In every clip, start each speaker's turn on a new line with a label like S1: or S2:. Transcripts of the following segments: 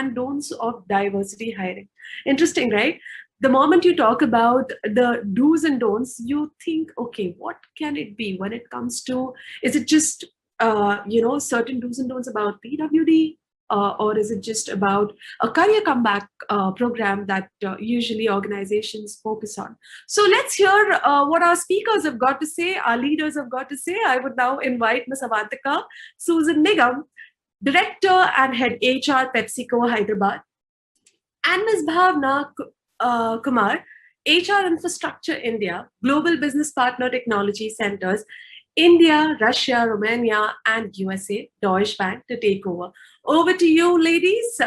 S1: and don'ts of diversity hiring. Interesting, right? The moment you talk about the do's and don'ts, you think, okay, what can it be when it comes to, is it just, certain do's and don'ts about PWD? Or is it just about a career comeback program that usually organizations focus on? So let's hear what our speakers have got to say, our leaders have got to say. I would now invite Ms. Avantika Susan Nigam, Director and Head HR, PepsiCo Hyderabad, and Ms. Bhavna Kumar, HR Infrastructure India, Global Business Partner Technology Centers, India, Russia, Romania, and USA, Deutsche Bank, to take over. Over to you, ladies,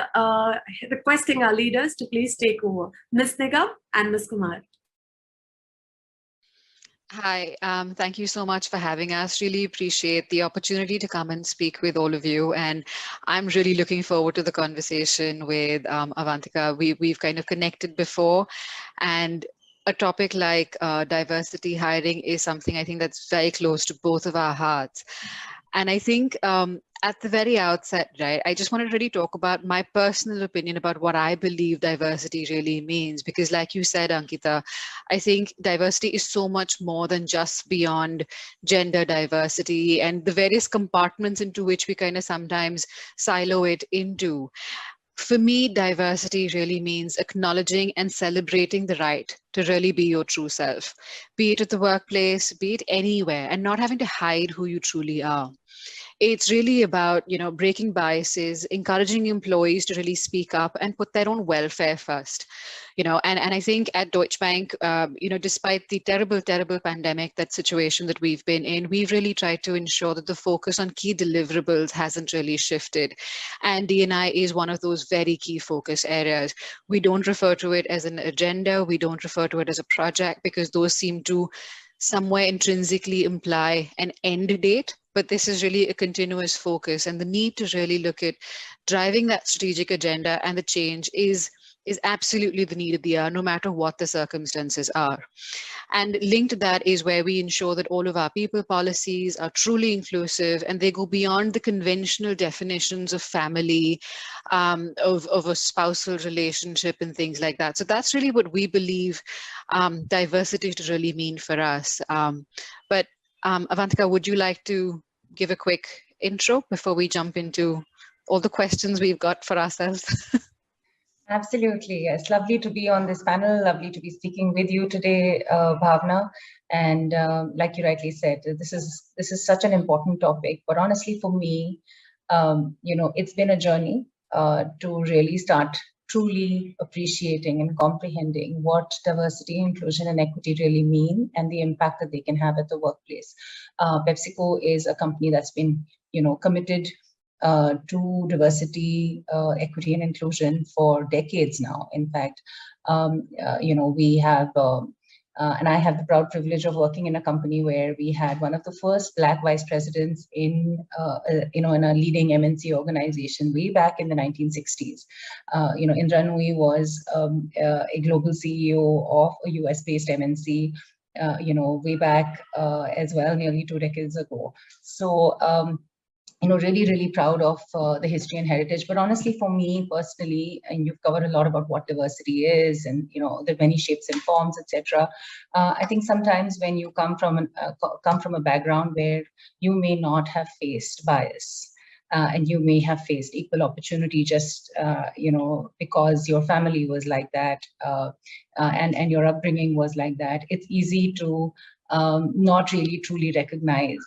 S1: requesting our leaders to please take over. Ms. Nigam and Ms. Kumar.
S2: Hi, thank you so much for having us. Really appreciate the opportunity to come and speak with all of you. And I'm really looking forward to the conversation with Avantika. We've kind of connected before, and a topic like diversity hiring is something I think that's very close to both of our hearts. And I think at the very outset, right, I just wanted to really talk about my personal opinion about what I believe diversity really means. Because like you said, Ankita, I think diversity is so much more than just beyond gender diversity and the various compartments into which we kind of sometimes silo it into. For me, diversity really means acknowledging and celebrating the right to really be your true self, be it at the workplace, be it anywhere, and not having to hide who you truly are. It's really about, breaking biases, encouraging employees to really speak up and put their own welfare first. And I think at Deutsche Bank, despite the terrible, terrible pandemic, that situation that we've been in, we've really tried to ensure that the focus on key deliverables hasn't really shifted. And D&I is one of those very key focus areas. We don't refer to it as an agenda. We don't refer to it as a project, because those seem to somewhere intrinsically imply an end date. But this is really a continuous focus, and the need to really look at driving that strategic agenda and the change is absolutely the need of the hour, no matter what the circumstances are. And linked to that is where we ensure that all of our people policies are truly inclusive, and they go beyond the conventional definitions of family, of a spousal relationship and things like that. So that's really what we believe diversity to really mean for us. But Avantika, would you like to give a quick intro before we jump into all the questions we've got for ourselves?
S3: Absolutely, yes. Lovely to be on this panel. Lovely to be speaking with you today, Bhavna. And like you rightly said, this is such an important topic. But honestly, for me, it's been a journey to really start truly appreciating and comprehending what diversity, inclusion, and equity really mean, and the impact that they can have at the workplace. PepsiCo is a company that's been, committed to diversity, equity, and inclusion for decades now. In fact, we have, and I have the proud privilege of working in a company where we had one of the first Black vice presidents in a leading MNC organization way back in the 1960s. Indra Nooyi was a global CEO of a US-based MNC, way back as well, nearly 2 decades ago. So, really, really proud of the history and heritage. But honestly, for me personally, and you've covered a lot about what diversity is, and the many shapes and forms, etc. I think sometimes when you come from a background where you may not have faced bias, and you may have faced equal opportunity just because your family was like that, and your upbringing was like that, it's easy to not really truly recognize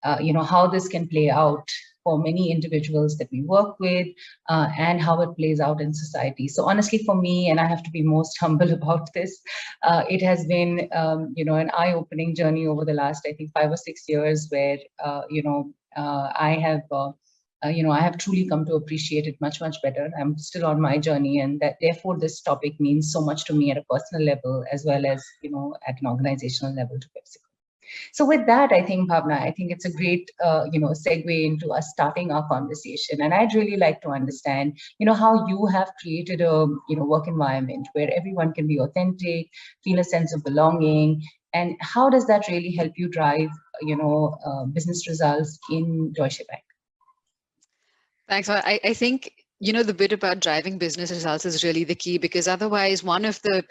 S3: how this can play out for many individuals that we work with, and how it plays out in society. So honestly, for me, and I have to be most humble about this, it has been, an eye-opening journey over the last, I think, 5 or 6 years, where, I have truly come to appreciate it much, much better. I'm still on my journey, and that therefore this topic means so much to me at a personal level, as well as, at an organizational level to PepsiCo. So with that, I think, Bhavna, I think it's a great, segue into us starting our conversation. And I'd really like to understand, how you have created a, work environment where everyone can be authentic, feel a sense of belonging, and how does that really help you drive, business results in Deutsche Bank?
S2: Thanks. I think the bit about driving business results is really the key, because otherwise one of the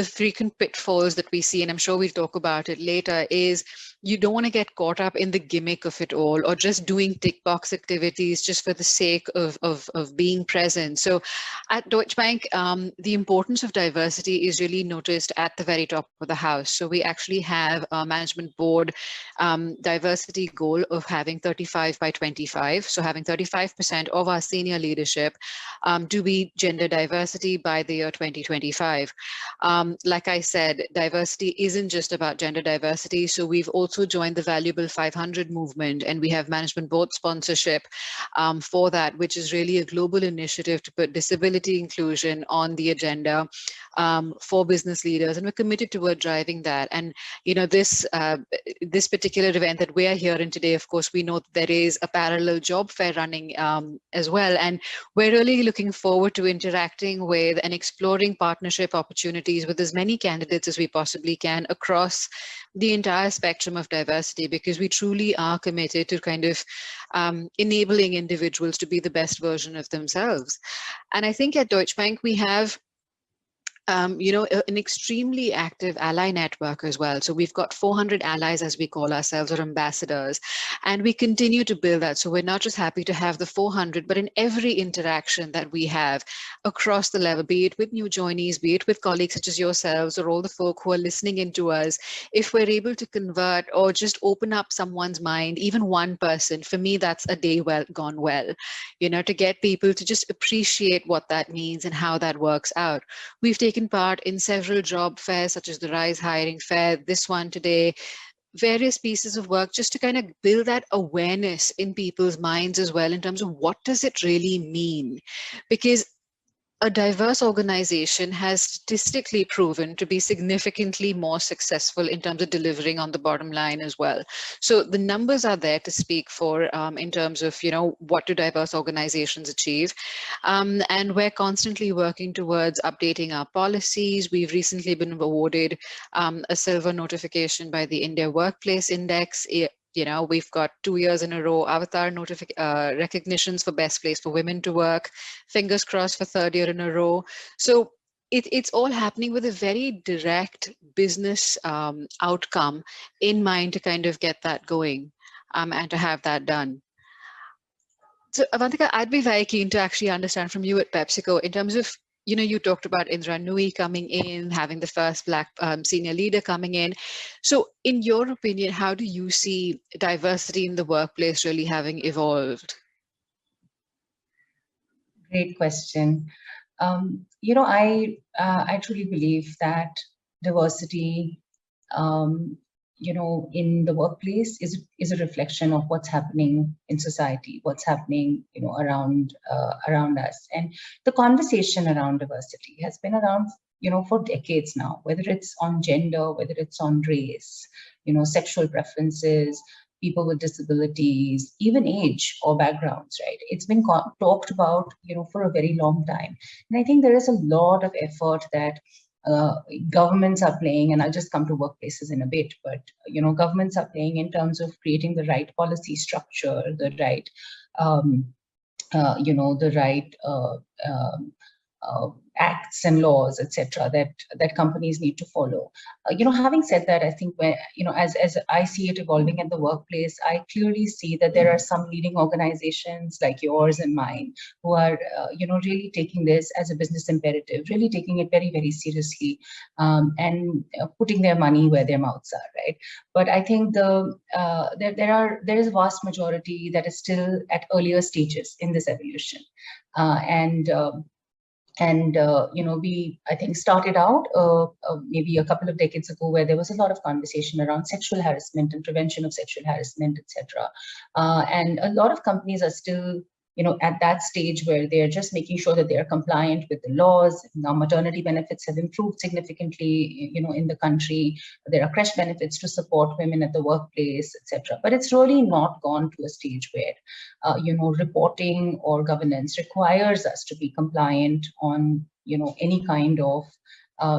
S2: frequent pitfalls that we see, and I'm sure we'll talk about it later, is you don't want to get caught up in the gimmick of it all, or just doing tick box activities just for the sake of being present. So at Deutsche Bank, the importance of diversity is really noticed at the very top of the house. So we actually have a management board diversity goal of having 35 by 25. So having 35% of our senior leadership to be gender diversity by the year 2025. Like I said, diversity isn't just about gender diversity. So we've also joined the Valuable 500 movement, and we have management board sponsorship for that, which is really a global initiative to put disability inclusion on the agenda for business leaders, and we're committed toward driving that. And this particular event that we are here in today, of course, we know that there is a parallel job fair running as well, and we're really looking forward to interacting with and exploring partnership opportunities with as many candidates as we possibly can across the entire spectrum of diversity, because we truly are committed to kind of enabling individuals to be the best version of themselves. And I think at Deutsche Bank, we have an extremely active ally network as well. So we've got 400 allies, as we call ourselves, or ambassadors, and we continue to build that. So we're not just happy to have the 400, but in every interaction that we have across the level, be it with new joinees, be it with colleagues such as yourselves, or all the folk who are listening in to us, if we're able to convert or just open up someone's mind, even one person, for me, that's a day well gone well, to get people to just appreciate what that means and how that works out. We've taken part in several job fairs, such as the Rise Hiring Fair, this one today, various pieces of work just to kind of build that awareness in people's minds as well, in terms of what does it really mean? Because a diverse organization has statistically proven to be significantly more successful in terms of delivering on the bottom line as well. So the numbers are there to speak for in terms of, what do diverse organizations achieve. And we're constantly working towards updating our policies. We've recently been awarded a silver notification by the India Workplace Index. We've got 2 years in a row avatar recognitions for best place for women to work, fingers crossed for 3rd year in a row. So it's all happening with a very direct business outcome in mind to kind of get that going and to have that done. So Avantika, I'd be very keen to actually understand from you at PepsiCo in terms of, you talked about Indra Nui coming in, having the first Black senior leader coming in. So in your opinion, how do you see diversity in the workplace really having evolved?
S3: Great question. I truly believe that diversity, in the workplace is a reflection of what's happening in society, what's happening, around us. And the conversation around diversity has been around, for decades now, whether it's on gender, whether it's on race, sexual preferences, people with disabilities, even age or backgrounds, right? It's been talked about, for a very long time. And I think there is a lot of effort that governments are playing, and I'll just come to workplaces in a bit, but governments are playing in terms of creating the right policy structure, the right, the right acts and laws, etc., that companies need to follow. Having said that, I think as I see it evolving in the workplace, I clearly see that there are some leading organizations like yours and mine who are really taking this as a business imperative, really taking it very, very seriously, and putting their money where their mouths are, right? But I think there is a vast majority that is still at earlier stages in this evolution, we, I think, started out maybe a couple of decades ago, where there was a lot of conversation around sexual harassment and prevention of sexual harassment, etc. And a lot of companies are still, at that stage where they're just making sure that they are compliant with the laws. Now, maternity benefits have improved significantly, in the country. There are creche benefits to support women at the workplace, etc. But it's really not gone to a stage where, reporting or governance requires us to be compliant on, any kind of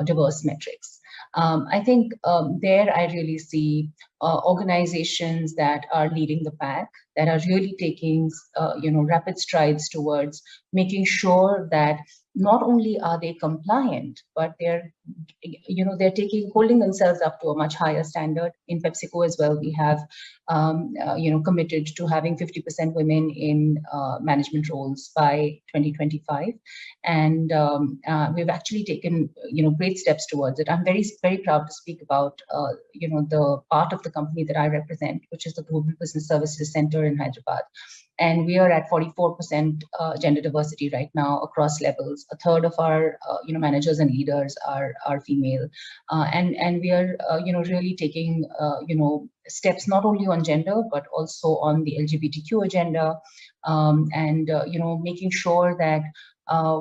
S3: diverse metrics. I think there I really see organizations that are leading the pack, that are really taking rapid strides towards making sure that not only are they compliant, but they're holding themselves up to a much higher standard. In PepsiCo as well, we have committed to having 50% women in management roles by 2025, and we've actually taken great steps towards it. I'm very proud to speak about the part of the company that I represent, which is the Global Business Services Center in Hyderabad. And we are at 44% gender diversity right now across levels. A third of our managers and leaders are female, and we are really taking steps not only on gender but also on the LGBTQ agenda, and making sure that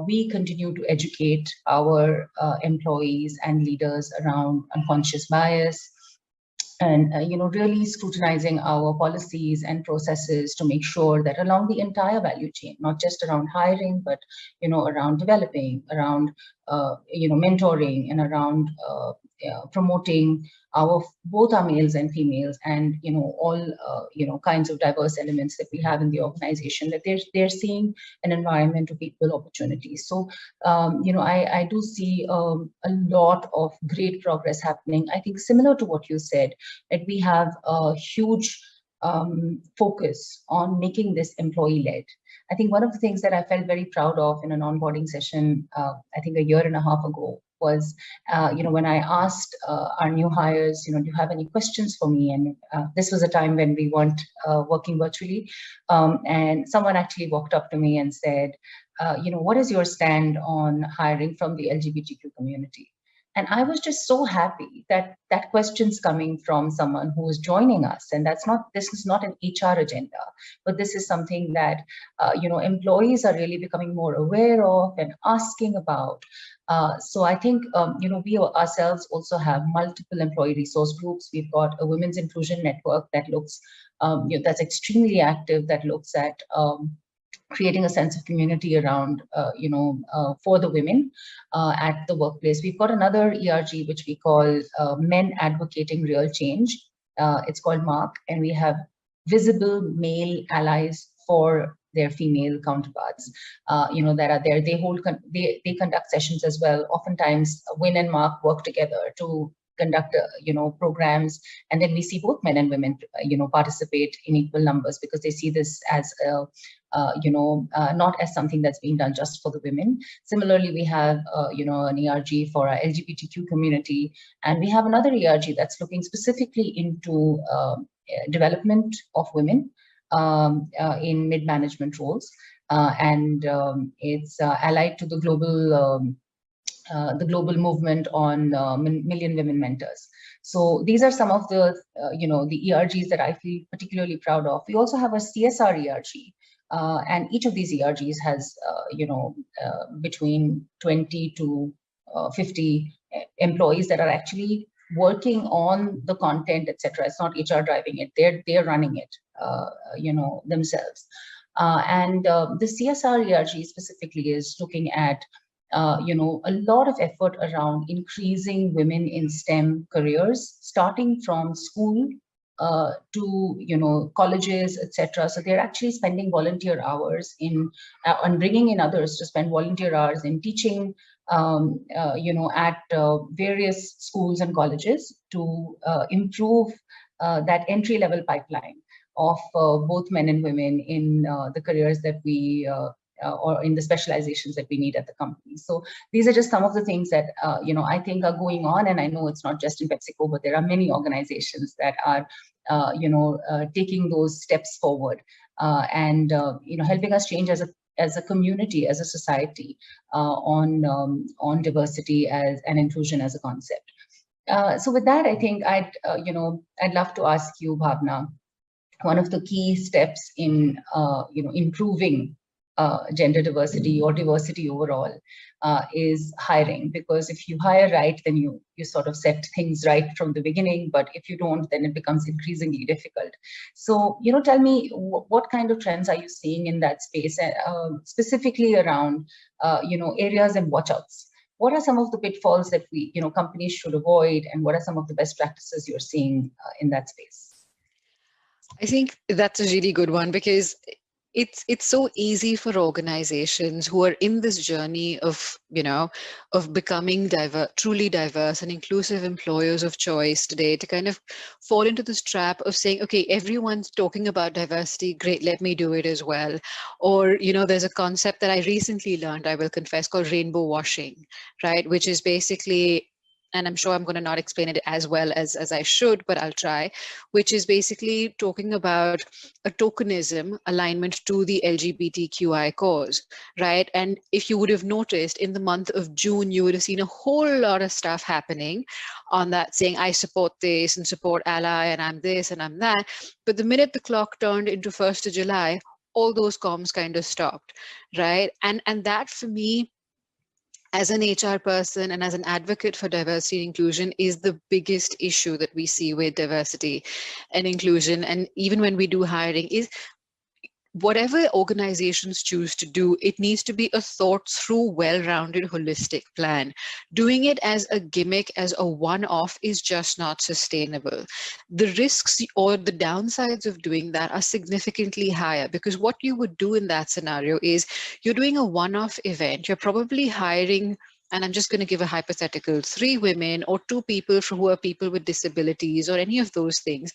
S3: we continue to educate our employees and leaders around unconscious bias, and really scrutinizing our policies and processes to make sure that along the entire value chain, not just around hiring, but around developing, around mentoring, and around promoting both our males and females, and all kinds of diverse elements that we have in the organization, that they're seeing an environment of equal opportunities. So I do see a lot of great progress happening. I think similar to what you said, that we have a huge focus on making this employee-led. I think one of the things that I felt very proud of in an onboarding session, I think a year and a half ago, was when I asked our new hires, do you have any questions for me? And this was a time when we weren't working virtually, and someone actually walked up to me and said, what is your stand on hiring from the LGBTQ community? And I was just so happy that that question's coming from someone who is joining us. And this is not an HR agenda, but this is something that, employees are really becoming more aware of and asking about. So I think, we ourselves also have multiple employee resource groups. We've got a women's inclusion network that looks, that's extremely active, that looks at creating a sense of community around, for the women at the workplace. We've got another ERG, which we call Men Advocating Real Change. It's called MARC, and we have visible male allies for their female counterparts, that are there. They conduct sessions as well. Oftentimes, Win and MARC work together to conduct programs, and then we see both men and women participate in equal numbers, because they see this as not as something that's being done just for the women. Similarly, we have an ERG for our LGBTQ community, and we have another ERG that's looking specifically into development of women in mid-management roles, and it's allied to the global movement on Million Women Mentors. So these are some of the the ERGs that I feel particularly proud of. We also have a CSR ERG, and each of these ERGs has between 20 to 50 employees that are actually working on the content, etc. It's not HR driving it; they're running it, themselves. And the CSR ERG specifically is looking at a lot of effort around increasing women in STEM careers, starting from school to colleges, etc. So they're actually spending volunteer hours in and bringing in others to spend volunteer hours in teaching, at various schools and colleges to improve that entry-level pipeline of both men and women in the careers that we or in the specializations that we need at the company. So these are just some of the things that I think are going on, and I know it's not just in PepsiCo, but there are many organizations that are taking those steps forward and helping us change as a community, as a society, on diversity and inclusion as a concept. So with that, I think I'd love to ask you, Bhavna, one of the key steps in improving gender diversity or diversity overall is hiring, because if you hire right, then you sort of set things right from the beginning, but if you don't, then it becomes increasingly difficult. So tell me, what kind of trends are you seeing in that space, specifically around areas and watch outs what are some of the pitfalls that companies should avoid, and what are some of the best practices you're seeing in that space?
S2: I think that's a really good one, because it's so easy for organizations who are in this journey of becoming truly diverse and inclusive employers of choice today, to kind of fall into this trap of saying, okay, everyone's talking about diversity, great, let me do it as well. Or there's a concept that I recently learned, I will confess, called rainbow washing, right, which is basically, and I'm sure I'm going to not explain it as well as I should, but I'll try, which is basically talking about a tokenism alignment to the LGBTQI cause, right? And if you would have noticed, in the month of June, you would have seen a whole lot of stuff happening on that, saying, I support this and support ally, and I'm this and I'm that. But the minute the clock turned into 1st of July, all those comms kind of stopped, right? And that, for me, as an HR person and as an advocate for diversity and inclusion, is the biggest issue that we see with diversity and inclusion. And even when we do hiring, is whatever organizations choose to do, it needs to be a thought through, well-rounded, holistic plan. Doing it as a gimmick, as a one-off, is just not sustainable. The risks or the downsides of doing that are significantly higher, because what you would do in that scenario is, you're doing a one-off event, you're probably hiring, and I'm just going to give a hypothetical, 3 women or 2 people who are people with disabilities or any of those things.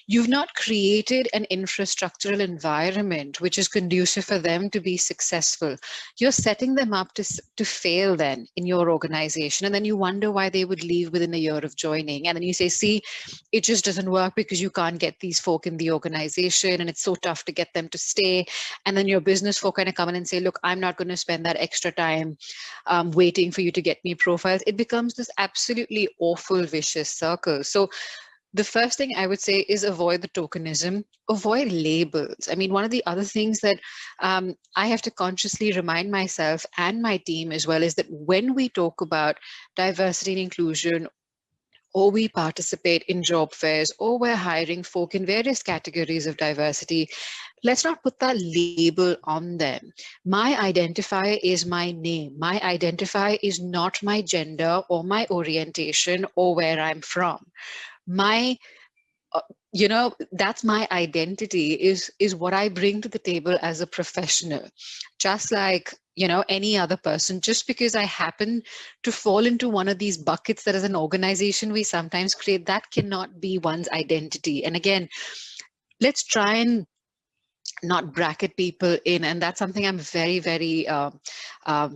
S2: You've not created an infrastructural environment which is conducive for them to be successful. You're setting them up to fail then in your organization. And then you wonder why they would leave within a year of joining. And then you say, see, it just doesn't work because you can't get these folk in the organization and it's so tough to get them to stay. And then your business folk kind of come in and say, look, I'm not going to spend that extra time waiting for you to get me profiles. It becomes this absolutely awful, vicious circle. So the first thing I would say is avoid the tokenism, avoid labels. I mean, one of the other things that I have to consciously remind myself and my team as well is that when we talk about diversity and inclusion, or we participate in job fairs, or we're hiring folk in various categories of diversity, let's not put that label on them. My identifier is my name. My identifier is not my gender or my orientation or where I'm from. That's my identity, is what I bring to the table as a professional, just like any other person. Just because I happen to fall into one of these buckets that as an organization we sometimes create, that cannot be one's identity. And again, let's try and not bracket people in, and that's something I'm very, very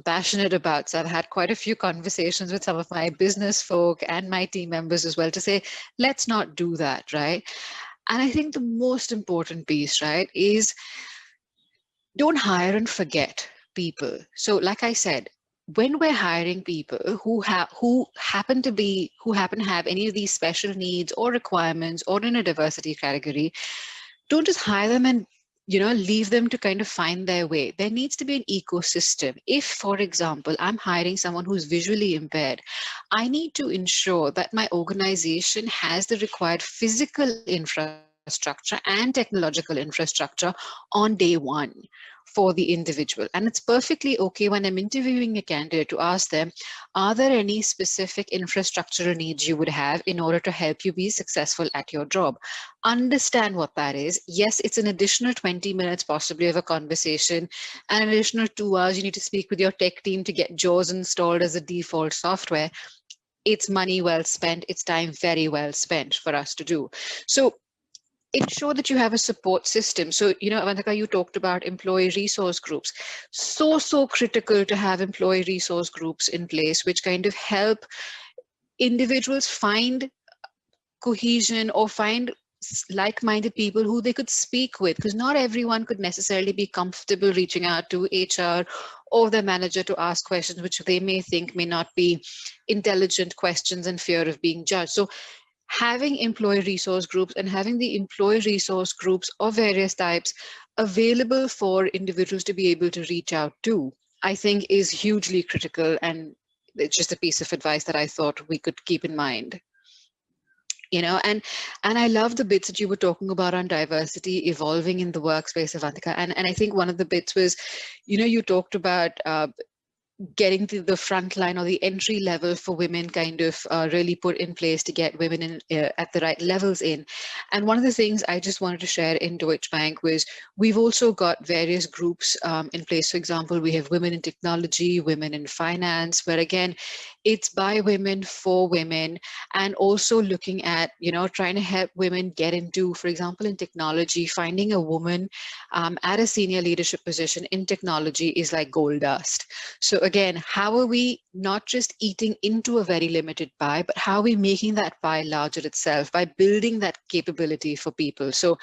S2: passionate about. So I've had quite a few conversations with some of my business folk and my team members as well to say, let's not do that, right? And I think the most important piece, right, is don't hire and forget people. So like I said, when we're hiring people who happen to have any of these special needs or requirements or in a diversity category, don't just hire them and leave them to kind of find their way. There needs to be an ecosystem. If, for example, I'm hiring someone who's visually impaired, I need to ensure that my organization has the required physical infrastructure and technological infrastructure on day one for the individual. And it's perfectly okay when I'm interviewing a candidate to ask them, are there any specific infrastructural needs you would have in order to help you be successful at your job? Understand what that is. Yes, it's an additional 20 minutes possibly of a conversation, and an additional 2 hours you need to speak with your tech team to get JAWS installed as a default software. It's money well spent. It's time very well spent for us to do. So ensure that you have a support system. So, Avantika, you talked about employee resource groups. So critical to have employee resource groups in place, which kind of help individuals find cohesion or find like-minded people who they could speak with, because not everyone could necessarily be comfortable reaching out to HR or their manager to ask questions which they may think may not be intelligent questions and fear of being judged. So having employee resource groups and having the employee resource groups of various types available for individuals to be able to reach out to, I think is hugely critical. And it's just a piece of advice that I thought we could keep in mind. And I love the bits that you were talking about on diversity evolving in the workspace, Avantika. And I think one of the bits was, you talked about getting to the front line or the entry level for women kind of really put in place to get women in at the right levels in. And one of the things I just wanted to share in Deutsche Bank was we've also got various groups in place. For example, we have women in technology, women in finance, where again, it's by women for women, and also looking at, trying to help women get into, for example, in technology, finding a woman at a senior leadership position in technology is like gold dust. So again, how are we not just eating into a very limited pie, but how are we making that pie larger itself by building that capability for people? So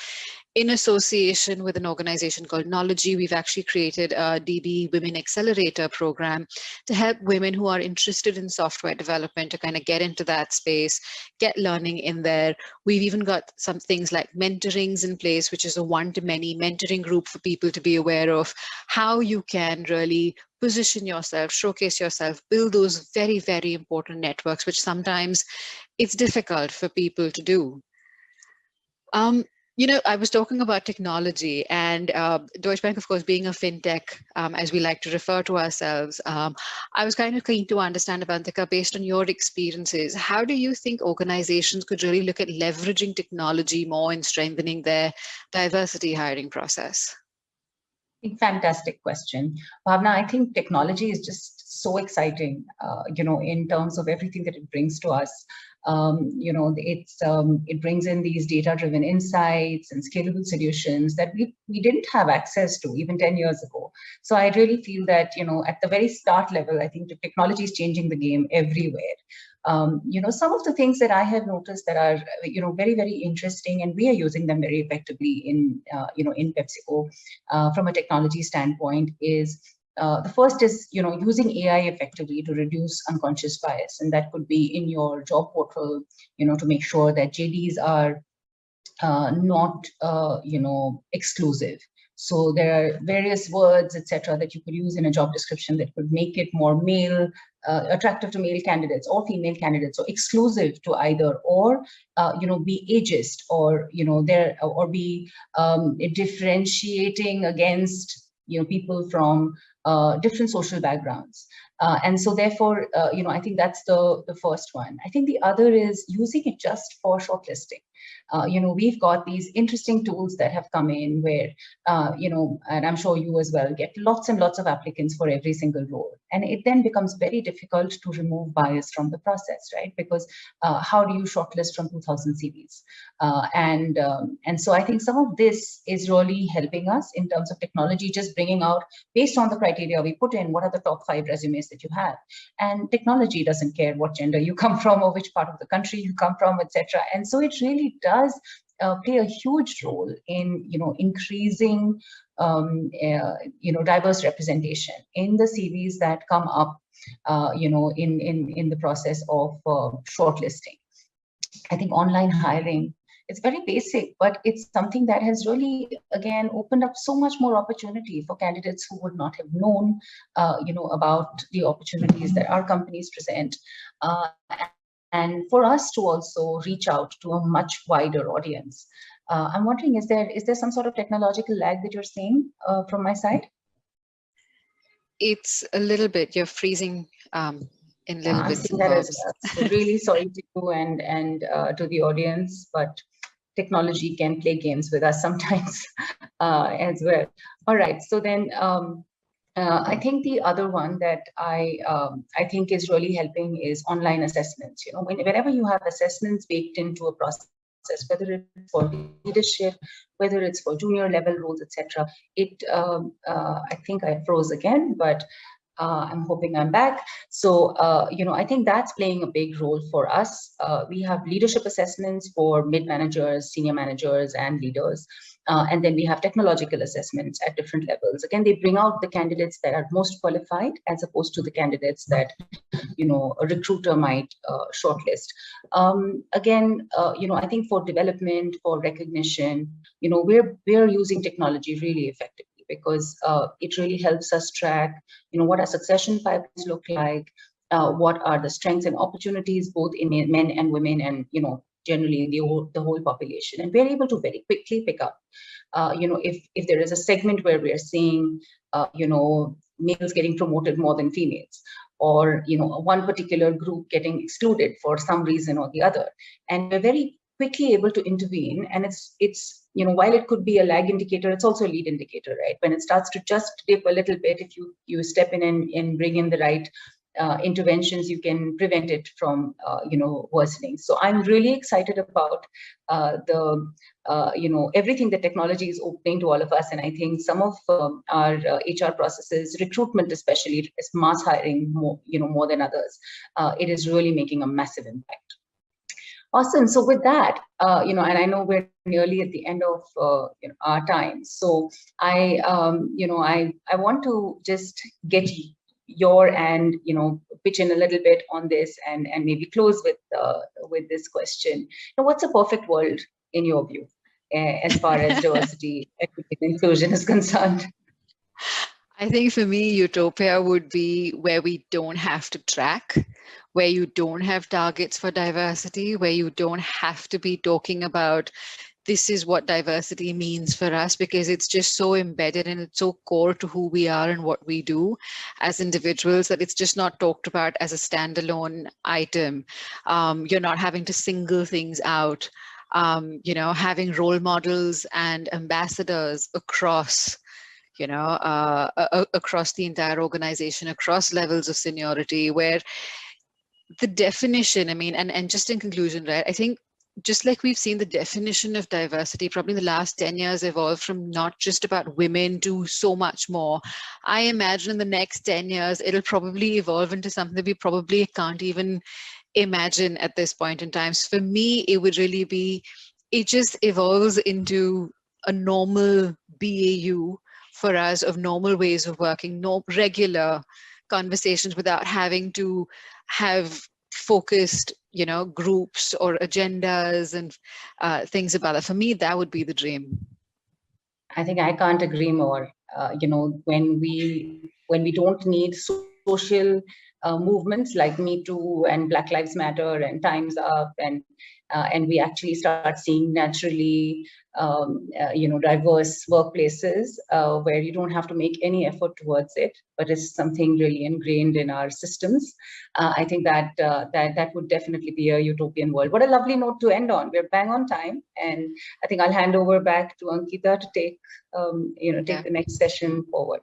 S2: in association with an organization called Knowledge, we've actually created a DB Women Accelerator program to help women who are interested in software development to kind of get into that space, get learning in there. We've even got some things like mentorings in place, which is a one-to-many mentoring group for people to be aware of how you can really position yourself, showcase yourself, build those very, very important networks, which sometimes it's difficult for people to do. I was talking about technology, and Deutsche Bank, of course, being a fintech, as we like to refer to ourselves, I was kind of keen to understand, Avantika, based on your experiences, how do you think organizations could really look at leveraging technology more in strengthening their diversity hiring process?
S3: Fantastic question. Bhavna, I think technology is just so exciting, in terms of everything that it brings to us. It brings in these data-driven insights and scalable solutions that we didn't have access to even 10 years ago. So I really feel that, at the very start level, I think the technology is changing the game everywhere. Some of the things that I have noticed that are, very, very interesting, and we are using them very effectively in PepsiCo from a technology standpoint is the first is, using AI effectively to reduce unconscious bias. And that could be in your job portal, to make sure that JDs are not, exclusive. So there are various words, etc., that you could use in a job description that could make it more male, attractive to male candidates or female candidates, or exclusive to either, or be ageist, or or be differentiating against people from different social backgrounds. And so therefore, I think that's the first one. I think the other is using it just for shortlisting. We've got these interesting tools that have come in where, and I'm sure you as well, get lots and lots of applicants for every single role. And it then becomes very difficult to remove bias from the process, right? Because how do you shortlist from 2,000 CVs? And so I think some of this is really helping us in terms of technology, just bringing out, based on the criteria we put in, what are the top 5 resumes that you have. And technology doesn't care what gender you come from or which part of the country you come from, etc. And so it really does play a huge role in increasing diverse representation in the CVs that come up in the process of shortlisting. I think online hiring, it's very basic, but it's something that has really, again, opened up so much more opportunity for candidates who would not have known, about the opportunities that our companies present. And for us to also reach out to a much wider audience. I'm wondering, is there some sort of technological lag that you're seeing from my side?
S2: It's a little bit, you're freezing in little bits and
S3: that
S2: bobs.
S3: as well. So really sorry to you and to the audience, but technology can play games with us sometimes as well. All right, so then I think the other one that I think is really helping is online assessments. Whenever you have assessments baked into a process, whether it's for leadership, whether it's for junior level roles, etc. I think I froze again, but I'm hoping I'm back. So, I think that's playing a big role for us. We have leadership assessments for mid-managers, senior managers, and leaders. And then we have technological assessments at different levels. Again, they bring out the candidates that are most qualified as opposed to the candidates that, a recruiter might shortlist. Again, I think for development, for recognition, we're using technology really effectively, because it really helps us track, what our succession pipelines look like, what are the strengths and opportunities both in men and women, and generally the whole population. And we're able to very quickly pick up, if there is a segment where we are seeing, males getting promoted more than females, or one particular group getting excluded for some reason or the other. And we're very quickly able to intervene. And it's while it could be a lag indicator, it's also a lead indicator, right? When it starts to just dip a little bit, if you step in and bring in the right interventions, you can prevent it from worsening. So I'm really excited about everything that technology is opening to all of us. And I think some of our HR processes, recruitment especially, is mass hiring more than others. It is really making a massive impact. Awesome. So with that, and I know we're nearly at the end of our time. So I want to just get your and pitch in a little bit on this, and maybe close with this question. Now, what's a perfect world in your view, as far as diversity, equity, and inclusion is concerned?
S2: I think for me, utopia would be where we don't have to track, where you don't have targets for diversity, where you don't have to be talking about this is what diversity means for us, because it's just so embedded and it's so core to who we are and what we do as individuals that it's just not talked about as a standalone item. You're not having to single things out, having role models and ambassadors across across the entire organization, across levels of seniority, where the definition, and just in conclusion, right, I think just like we've seen the definition of diversity probably in the last 10 years evolve from not just about women to so much more. I imagine in the next 10 years, it'll probably evolve into something that we probably can't even imagine at this point in time. So for me, it would really be, it just evolves into a normal BAU for us of normal ways of working, no regular conversations without having to have focused, groups or agendas and things about that. For me, that would be the dream.
S3: I think I can't agree more. When we don't need social movements like Me Too and Black Lives Matter and Time's Up, and we actually start seeing naturally, diverse workplaces where you don't have to make any effort towards it, but it's something really ingrained in our systems. I think that would definitely be a utopian world. What a lovely note to end on. We're bang on time, and I think I'll hand over back to Ankita to take the next session forward.